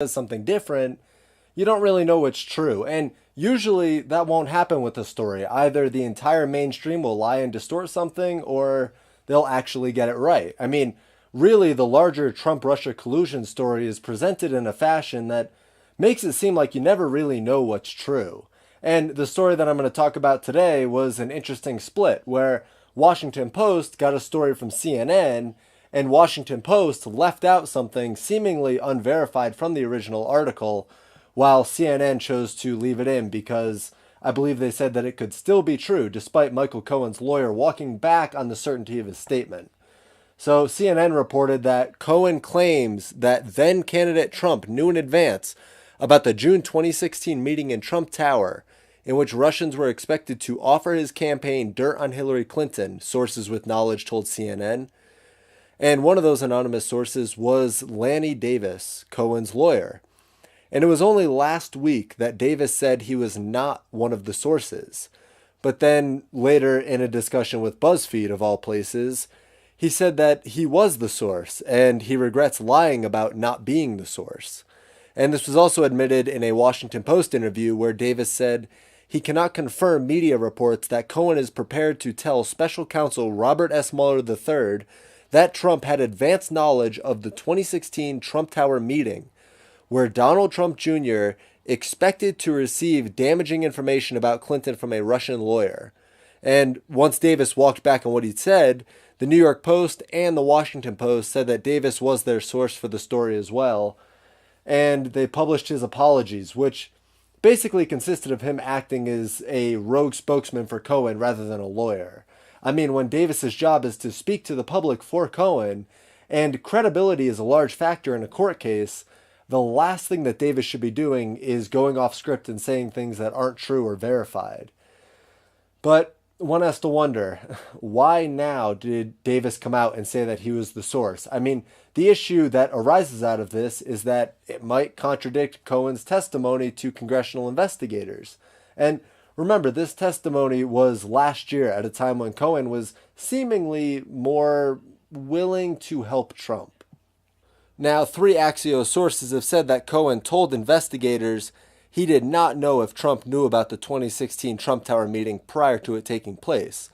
says something different, you don't really know what's true. And usually that won't happen with a story. Either the entire mainstream will lie and distort something, or they'll actually get it right. I mean, really, the larger Trump-Russia collusion story is presented in a fashion that makes it seem like you never really know what's true. And the story that I'm going to talk about today was an interesting split where Washington Post got a story from CNN and Washington Post left out something seemingly unverified from the original article, while CNN chose to leave it in because I believe they said that it could still be true despite Michael Cohen's lawyer walking back on the certainty of his statement. So CNN reported that Cohen claims that then candidate Trump knew in advance about the June 2016 meeting in Trump Tower in which Russians were expected to offer his campaign dirt on Hillary Clinton, sources with knowledge told CNN. And one of those anonymous sources was Lanny Davis, Cohen's lawyer. And it was only last week that Davis said he was not one of the sources. But then later in a discussion with BuzzFeed, of all places, he said that he was the source and he regrets lying about not being the source. And this was also admitted in a Washington Post interview where Davis said he cannot confirm media reports that Cohen is prepared to tell special counsel Robert S. Mueller III that Trump had advanced knowledge of the 2016 Trump Tower meeting, where Donald Trump Jr. expected to receive damaging information about Clinton from a Russian lawyer. And once Davis walked back on what he'd said, the New York Post and the Washington Post said that Davis was their source for the story as well. And they published his apologies, which basically consisted of him acting as a rogue spokesman for Cohen rather than a lawyer. I mean, when Davis's job is to speak to the public for Cohen, and credibility is a large factor in a court case, the last thing that Davis should be doing is going off script and saying things that aren't true or verified. But one has to wonder, why now did Davis come out and say that he was the source? I mean, the issue that arises out of this is that it might contradict Cohen's testimony to congressional investigators. And remember, this testimony was last year at a time when Cohen was seemingly more willing to help Trump. Now, 3 Axios sources have said that Cohen told investigators he did not know if Trump knew about the 2016 Trump Tower meeting prior to it taking place.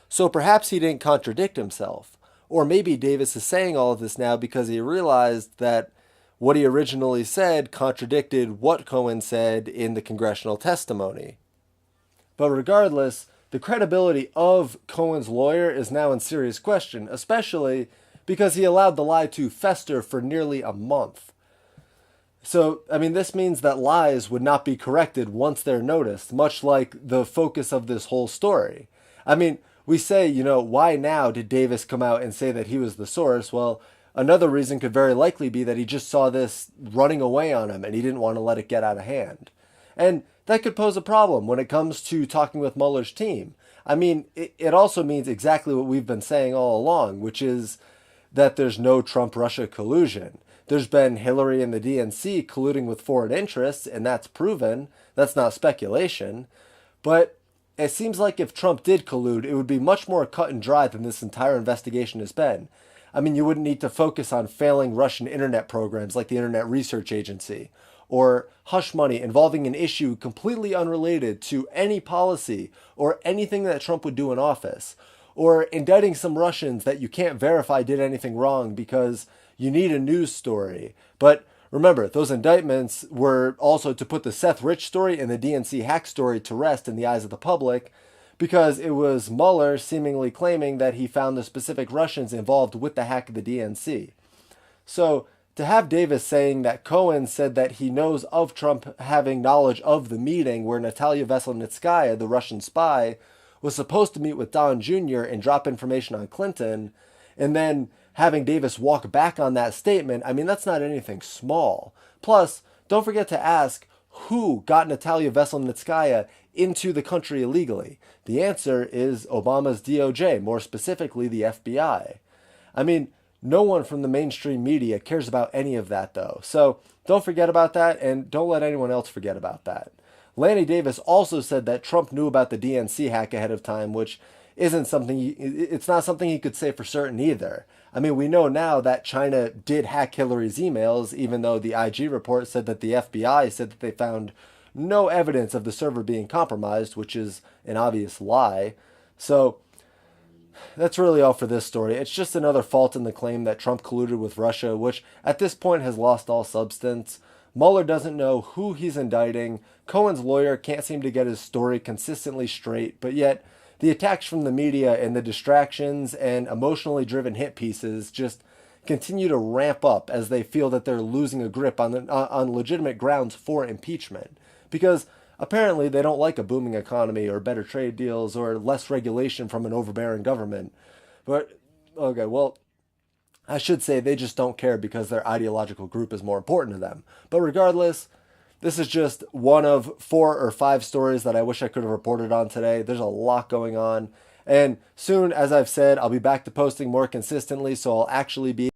So perhaps he didn't contradict himself. Or maybe Davis is saying all of this now because he realized that what he originally said contradicted what Cohen said in the congressional testimony. But regardless, the credibility of Cohen's lawyer is now in serious question, especially because he allowed the lie to fester for nearly a month. So, I mean, this means that lies would not be corrected once they're noticed, much like the focus of this whole story. I mean, we say, why now did Davis come out and say that he was the source? Well, another reason could very likely be that he just saw this running away on him and he didn't want to let it get out of hand. And that could pose a problem when it comes to talking with Mueller's team. I mean, it also means exactly what we've been saying all along, which is that there's no Trump-Russia collusion. There's been Hillary and the DNC colluding with foreign interests, and that's proven. That's not speculation. But it seems like if Trump did collude, it would be much more cut and dry than this entire investigation has been. I mean, you wouldn't need to focus on failing Russian internet programs like the Internet Research Agency, or hush money involving an issue completely unrelated to any policy or anything that Trump would do in office, or indicting some Russians that you can't verify did anything wrong because you need a news story. But remember, those indictments were also to put the Seth Rich story and the DNC hack story to rest in the eyes of the public, because it was Mueller seemingly claiming that he found the specific Russians involved with the hack of the DNC. So to have Davis saying that Cohen said that he knows of Trump having knowledge of the meeting where Natalia Veselnitskaya, the Russian spy, was supposed to meet with Don Jr. and drop information on Clinton, and then having Davis walk back on that statement, I mean, that's not anything small. Plus, don't forget to ask who got Natalia Veselnitskaya into the country illegally. The answer is Obama's DOJ, more specifically the FBI. I mean, no one from the mainstream media cares about any of that, though. So don't forget about that, and don't let anyone else forget about that. Lanny Davis also said that Trump knew about the DNC hack ahead of time, which isn't something, it's not something he could say for certain either. I mean, we know now that China did hack Hillary's emails, even though the IG report said that the FBI said that they found no evidence of the server being compromised, which is an obvious lie. So that's really all for this story. It's just another fault in the claim that Trump colluded with Russia, which at this point has lost all substance. Mueller doesn't know who he's indicting. Cohen's lawyer can't seem to get his story consistently straight, but yet the attacks from the media and the distractions and emotionally driven hit pieces just continue to ramp up as they feel that they're losing a grip on legitimate grounds for impeachment. Because apparently they don't like a booming economy or better trade deals or less regulation from an overbearing government. But, okay, well, I should say they just don't care because their ideological group is more important to them. But regardless, this is just one of 4 or 5 stories that I wish I could have reported on today. There's a lot going on. And soon, as I've said, I'll be back to posting more consistently, so I'll actually be